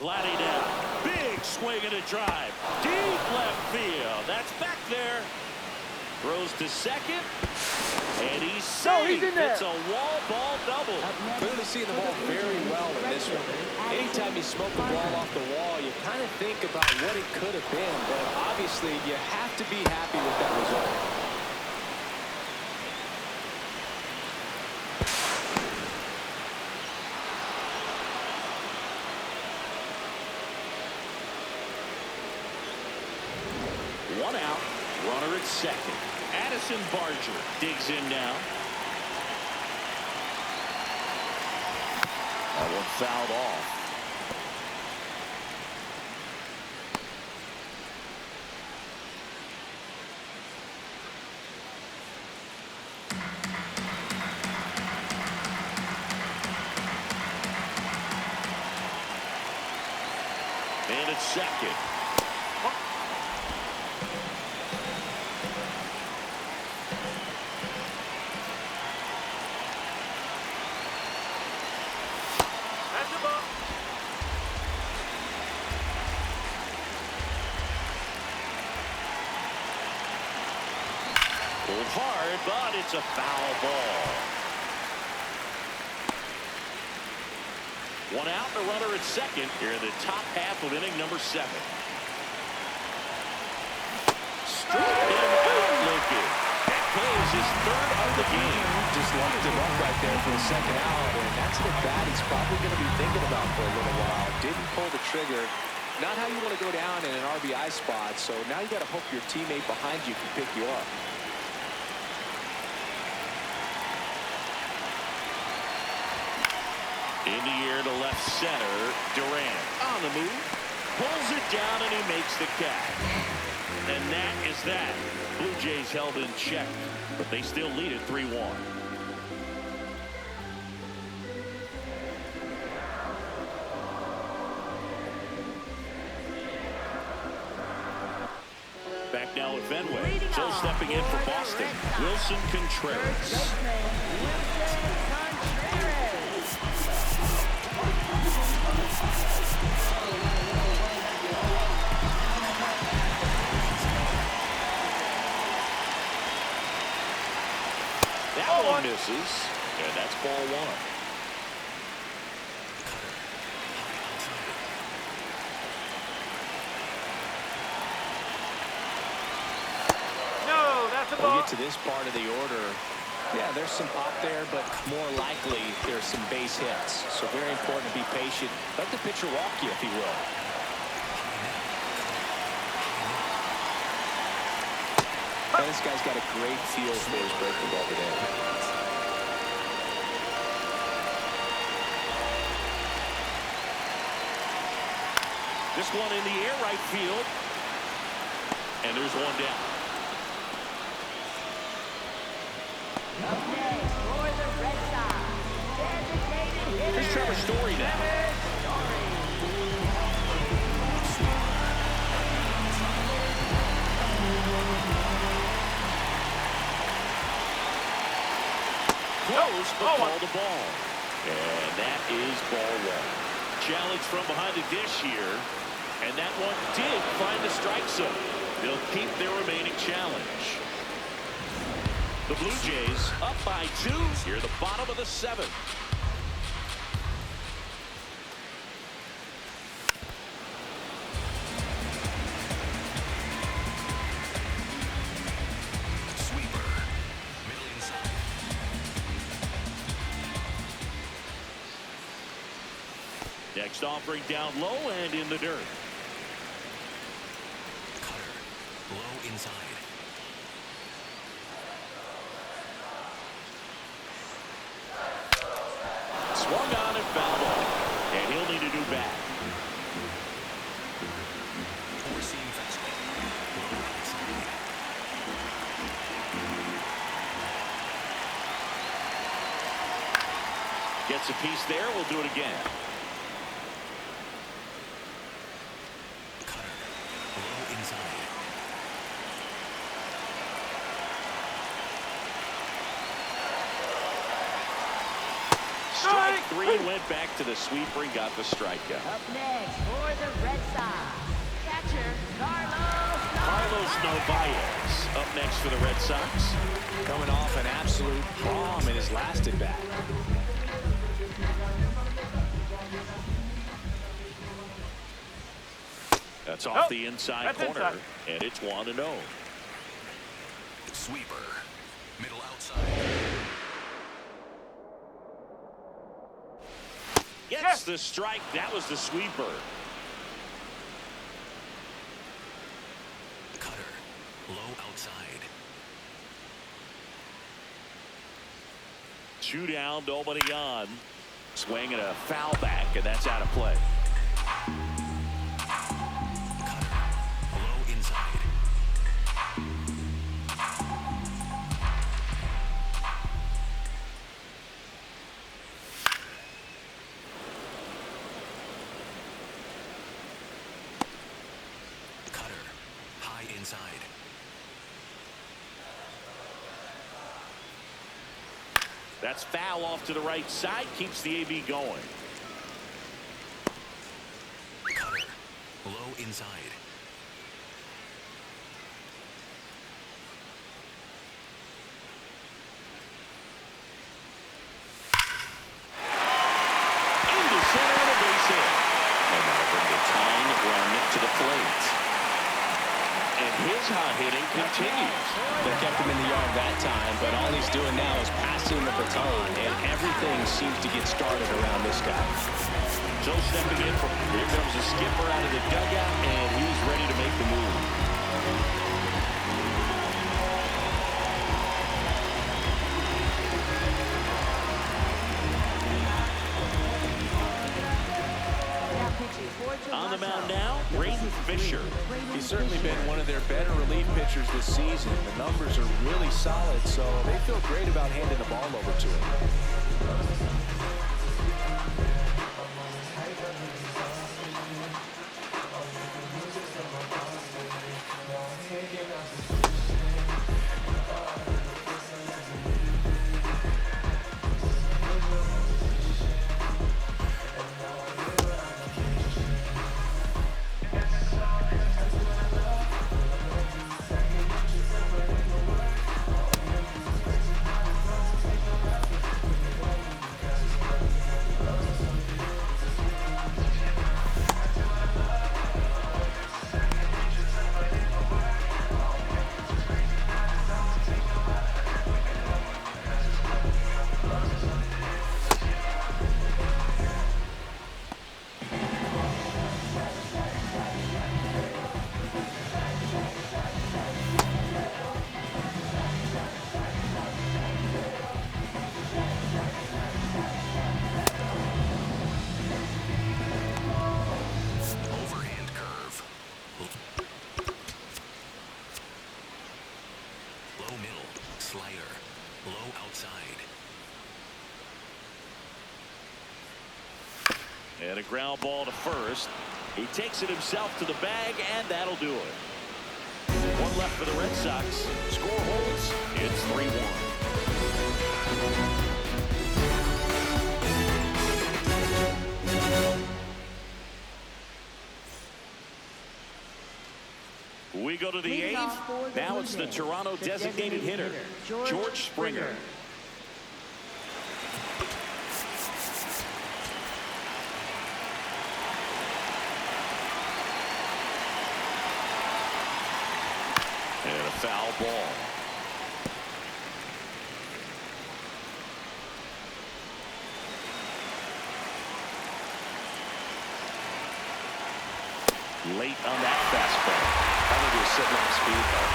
gliding down. Big swing and a drive. Deep left field. That's back there. Throws to second. And he's safe. It's a wall ball double. Clearly seeing the ball very well in this one. Anytime you smoke the ball off the wall, you kind of think about what it could have been. But obviously, you have to be happy with that result. One out. Runner at second. Addison Barger digs in now. That one fouled off. And it's second. Pulled hard, but it's a foul ball. One out, the runner at second here in the top half of inning number 7. Struck him out looking. That plays his third of the game. Just locked him up right there for the second out, and that's the bat he's probably going to be thinking about for a little while. Didn't pull the trigger. Not how you want to go down in an RBI spot, so now you got to hope your teammate behind you can pick you up. In the air to left center, Durant on the move, pulls it down, and he makes the catch. And that is that. Blue Jays held in check, but they still lead it 3-1. Back now at Fenway. So stepping in for Boston, Wilson Contreras. That one misses, and that's ball 1. When we get to this part of the order, yeah, there's some pop there, but more likely there's some base hits. So very important to be patient. Let the pitcher walk you, if he will. And this guy's got a great feel for his breaking ball today. This one in the air, right field. And there's one down. Here's Trevor Story now. Close, but call the ball. And that is ball 1. Challenge from behind the dish here. And that one did find the strike zone. They'll keep their remaining challenge. The Blue Jays up by 2 here at the bottom of the 7th. Next offering down low and in the dirt. Cutter, low inside. Swung on and fouled off. And he'll need a new bat. Four-seam fastball. Low inside. Gets a piece there. We'll do it again. Strike! 3, went back to the sweeper and got the strikeout. Up next for the Red Sox, catcher Carlos Narvaez up next for the Red Sox. Coming off an absolute bomb in his last at bat. That's off the inside corner, and it's 1-0. Sweeper. Middle outside. Gets the strike. That was the sweeper. Cutter. Low outside. 2 down, nobody on. Swing and a foul back, and that's out of play. Low inside. Cutter. High inside. That's foul off to the right side. Keeps the AB going. Cutter. Low inside. Into center and a base hit. And that'll bring the tying run to the plate. And his hot hitting continues. They kept him in the yard that time, but all he's doing now is passing the baton, and everything seems to get started around this guy. So stepping in from here comes the skipper out of the dugout, and he's ready to make the move. On the mound now, Braden Fisher. He's certainly been one of their better relief pitchers this season. The numbers are really solid, so they feel great about handing the ball over to him. Overhand curve. Low middle. Slider. Low outside. And a ground ball to first. He takes it himself to the bag, and that'll do it. 1 left for the Red Sox. Score holds. It's 3-1. We go to the 8th. Now it's the Toronto designated hitter, George Springer. And a foul ball. Late on that fastball. Probably was sitting off speed, though.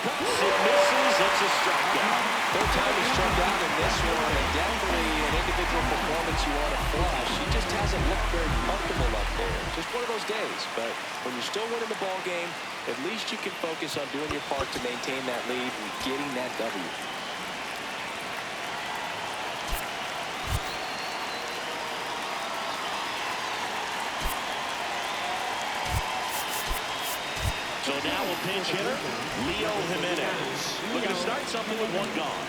It misses. It's a strikeout. Third time he's struck out in this one, and definitely an individual performance you want to flush. He just hasn't looked very comfortable up there. Just one of those days. But when you're still winning the ball game, at least you can focus on doing your part to maintain that lead and getting that W. So now a pinch hitter, Leo Jimenez. Looking to start something with 1 gone.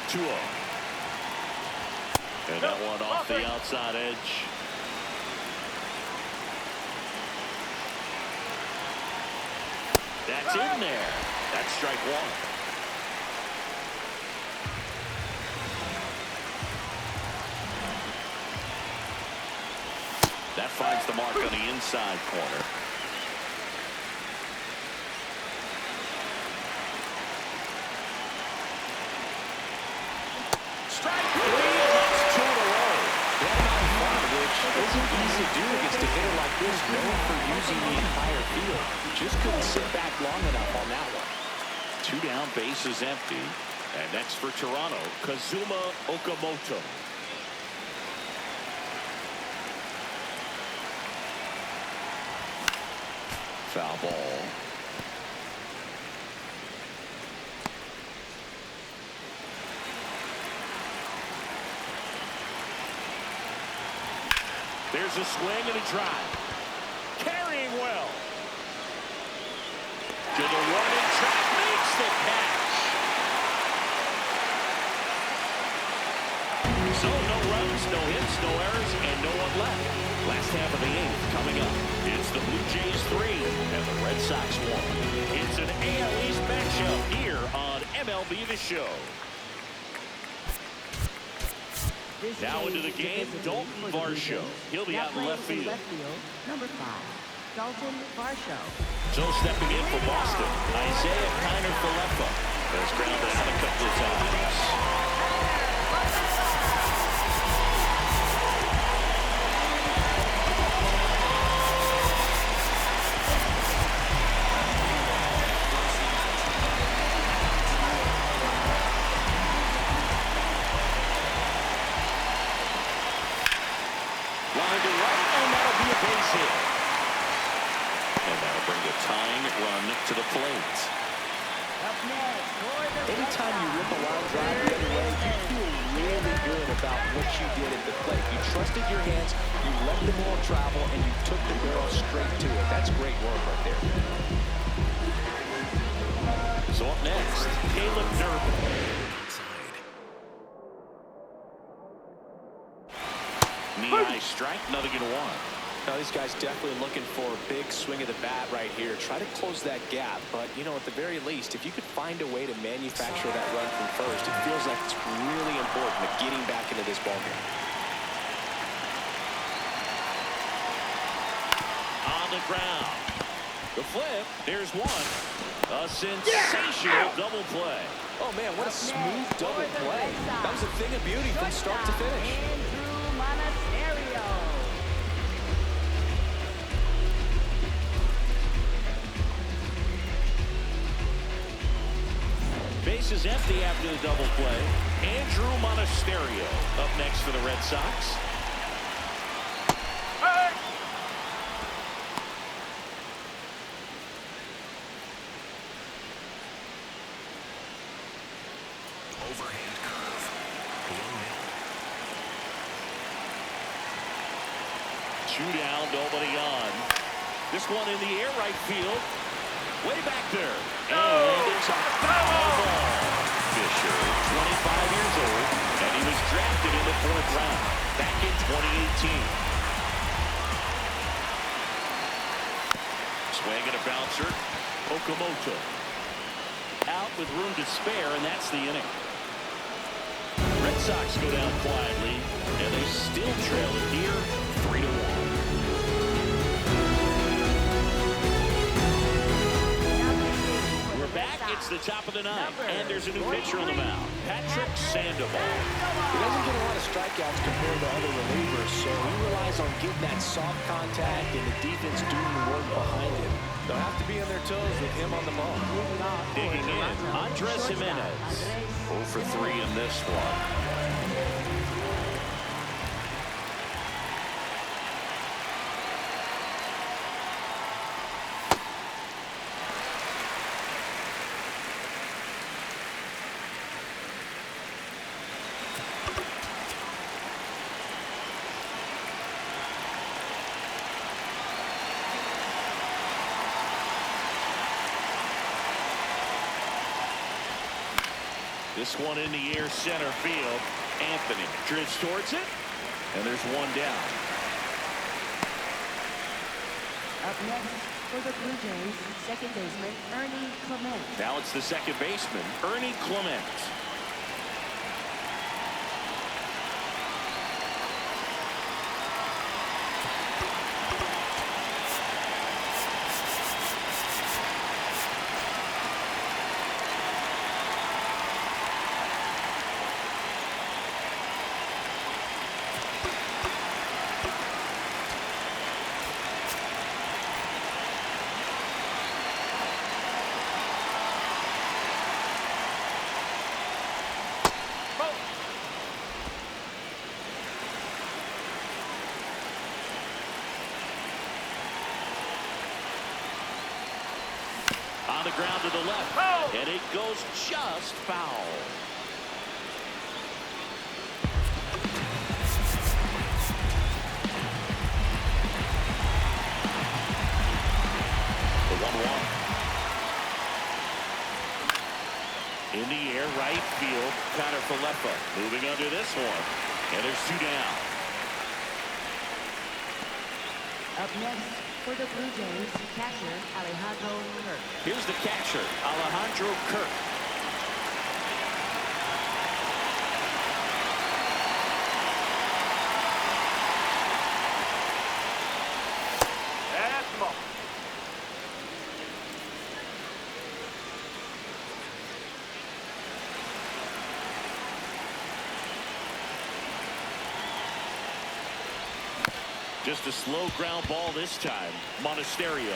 2-0. And that one off the outside edge. That's in there. That's strike one. That finds the mark on the inside corner. Strike three. That's 2 in a row. That amount of fun, which isn't easy to do against a hitter like this, known for using the entire field. Just couldn't sit back long enough on that one. 2 down, bases empty. And next for Toronto, Kazuma Okamoto. Foul ball. There's a swing and a drive. Carrying well. To the warning track, makes the catch. So no runs, no hits, no errors, and no one left. Last half of the 8th coming up. It's the Blue Jays 3 and the Red Sox 1. It's an AL East matchup here on MLB The Show. Now into the game, Dalton Varsho. He'll be out in left field. Number 5, Dalton Varsho. So stepping in for Boston, Isaiah Kiner-Falefa has grounded out a couple of times. Line to right, and that'll be a base hit. And that'll bring the tying run to the plate. Up next, for the Red Anytime you Sox. rip a line drive the other way, you feel really good about what you did at the plate. You trusted your hands, you let the ball travel, and you took the barrel straight to it. That's great work right there. So up next, Caleb Durbin. Outside. Knee-high strike, nothing in 1. Now, these guys definitely looking for a big swing of the bat right here. Try to close that gap. But, you know, at the very least, if you could find a way to manufacture that run from first, it feels like it's really important to getting back into this ballgame. On the ground. The flip. There's one. A sensational double play. Oh, man, what a smooth double play. That was a thing of beauty from start to finish. Andrew Monasterio. Bases empty after the double play. Andrew Monasterio up next for the Red Sox. Overhand curve. Low middle. 2 down, nobody on. This one in the air, right field. Way back there. And it's a foul ball. Fisher, 25 years old, and he was drafted in the 4th round back in 2018. Swing and a bouncer. Okamoto out with room to spare, and that's the inning. Red Sox go down quietly, and they still trail it here, 3-1. We're back. It's the top of the 9th, and there's a new pitcher on the mound, Patrick Sandoval. He doesn't get a lot of strikeouts compared to other relievers, so he relies on getting that soft contact and the defense doing the work behind him. They'll have to be on their toes with him on the ball. Digging in, Andres Jimenez. 0 for 3 in this one. This one in the air center field. Anthony drifts towards it, and there's one down. Up next for the Blue Jays, second baseman Ernie Clement. Now it's the second baseman, Ernie Clement. On the ground to the left, and it goes just foul. The 1-1. In the air, right field, Connor Falefa moving under this one, and there's two down. Up next for the Blue Jays, catcher Alejandro Kirk. Here's the catcher, Alejandro Kirk. That's the ball. Just a slow ground ball this time. Monasterio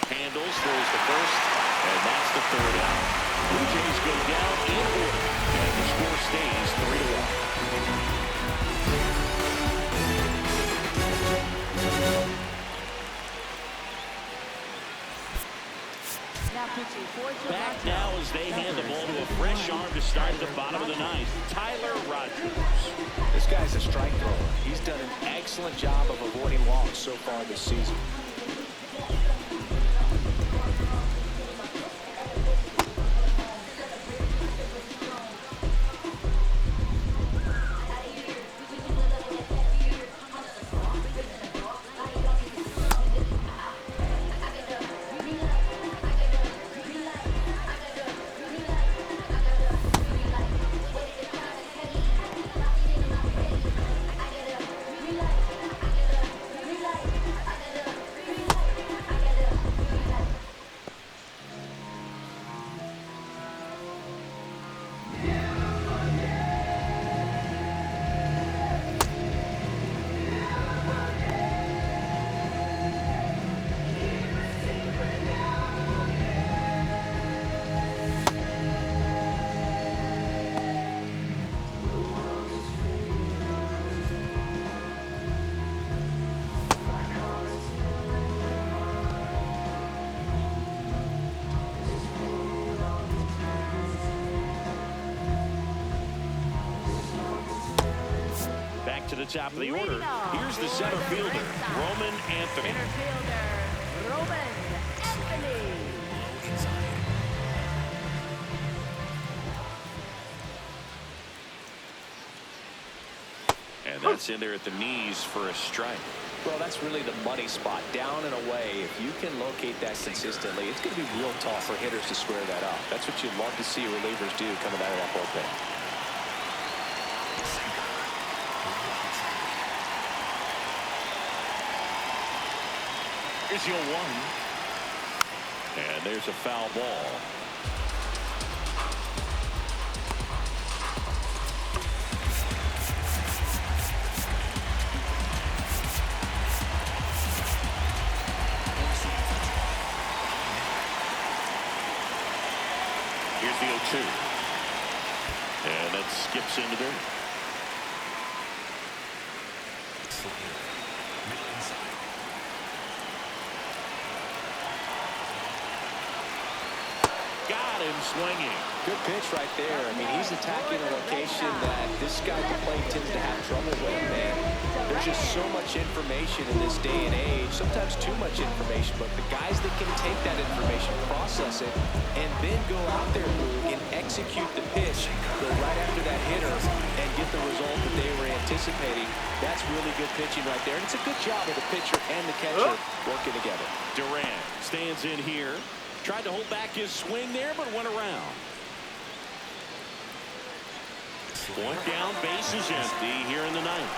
handles, throws the first, and that's the third out. Blue Jays go down in order, and the score stays 3-1. Now pitching for Back Toronto. now as they hand the ball to a fresh arm to start the bottom of the ninth. Tyler Rogers. This guy's a strike thrower. He's done an excellent job of avoiding walks so far this season. To the top of the order, here's the center fielder, Roman Anthony. Center fielder, Roman Anthony. Low inside. And that's in there at the knees for a strike. Well, that's really the money spot, down and away. If you can locate that consistently, it's going to be real tough for hitters to square that up. That's what you'd love to see relievers do coming out of that bullpen. Here's your one. And there's a foul ball. Here's the 0-2. And that skips into there. Middle inside. Got him swinging. Good pitch right there. I mean, he's attacking a location that this guy at the plate tends to have trouble with, man. There's just so much information in this day and age, sometimes too much information, but the guys that can take that information, process it, and then go out there, Boog, and execute the pitch, go right after that hitter, and get the result that they were anticipating, that's really good pitching right there. And it's a good job of the pitcher and the catcher working together. Duran stands in here. Tried to hold back his swing there, but went around. One down, base is empty here in the ninth.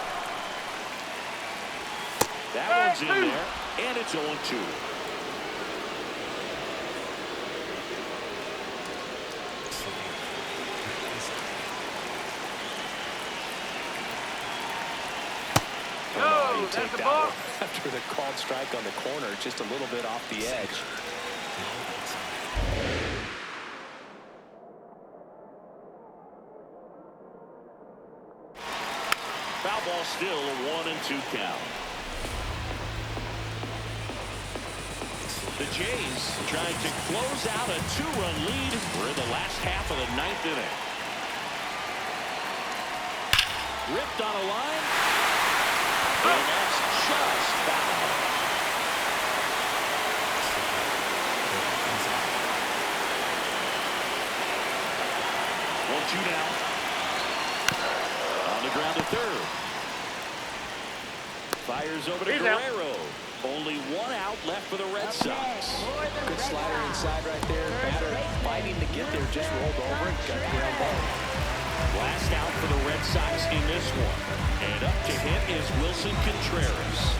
That one's in there, and it's 0-2. Oh, take that one after the called strike on the corner, just a little bit off the edge. Foul ball still, a 1-2 count. The Jays trying to close out a 2-run lead. We're in the last half of the ninth inning. Ripped on a line. And that's just foul. 1-2 now. On the ground to third. Fires over to Guerrero. Only one out left for the Red Sox. Good slider inside right there. Batter fighting to get there, just rolled over and got the ground ball. Last out for the Red Sox in this one. And up to hit is Wilson Contreras.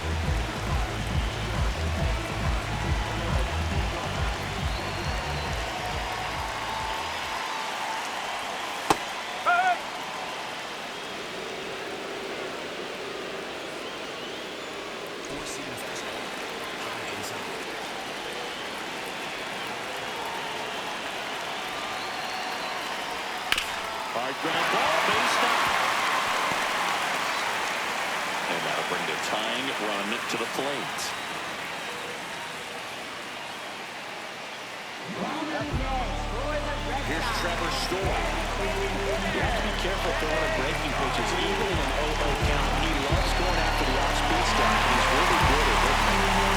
Hard ground ball, base up. And that'll bring the tying run to the plate. Here's Trevor Story. You have to be careful throwing breaking pitches, even in an 0-0 count. He loves going after the off-speed stuff. He's really good at hitting it.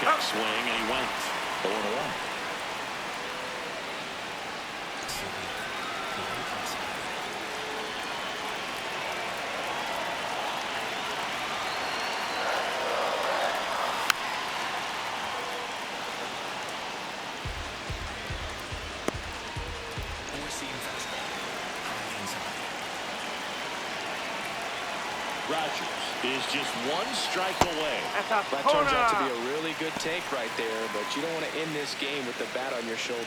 Check swing, and he went 0-1. Rogers is just one strike away. That turns out to be a really good take right there, but you don't want to end this game with the bat on your shoulder.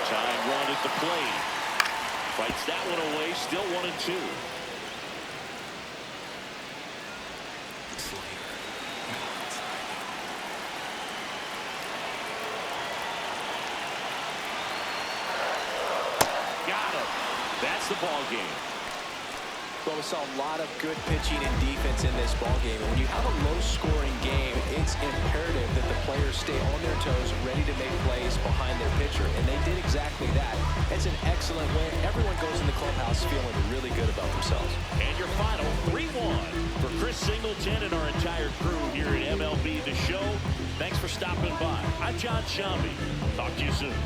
Tying run at the plate. Fights that one away, still 1-2. That's the ball game. Well, we saw a lot of good pitching and defense in this ball game. And when you have a low-scoring game, it's imperative that the players stay on their toes, ready to make plays behind their pitcher. And they did exactly that. It's an excellent win. Everyone goes in the clubhouse feeling really good about themselves. And your final 3-1 for Chris Singleton and our entire crew here at MLB The Show. Thanks for stopping by. I'm John Shambi. Talk to you soon.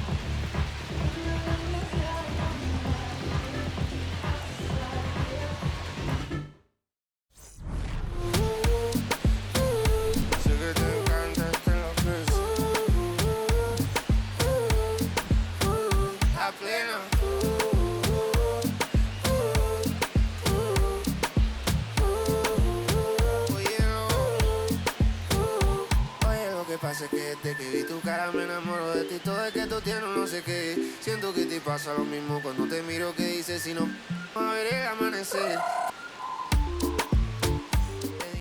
Pasa que desde que vi tu cara me enamoro de ti. Todo es que tú tienes no sé qué. Siento que te pasa lo mismo cuando te miro. Que dices si no a ver el amanecer.